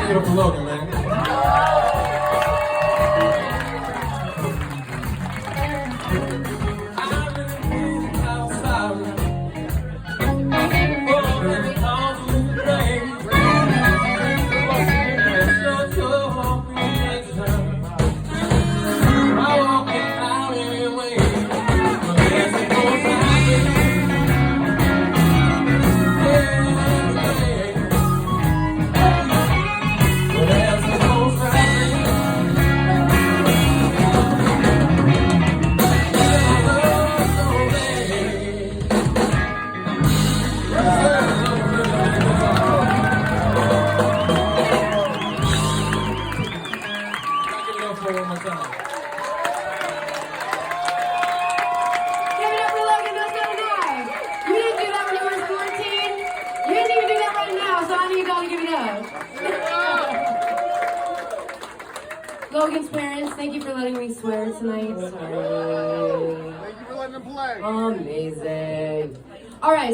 Give it up for Logan, man. One more time. Give it up for Logan, that's so nice. You didn't do that when you were 14. You didn't even do that right now, so I need y'all to give it up. Logan's parents, thank you for letting me swear tonight. Sorry. Thank you for letting him play. Amazing. All right.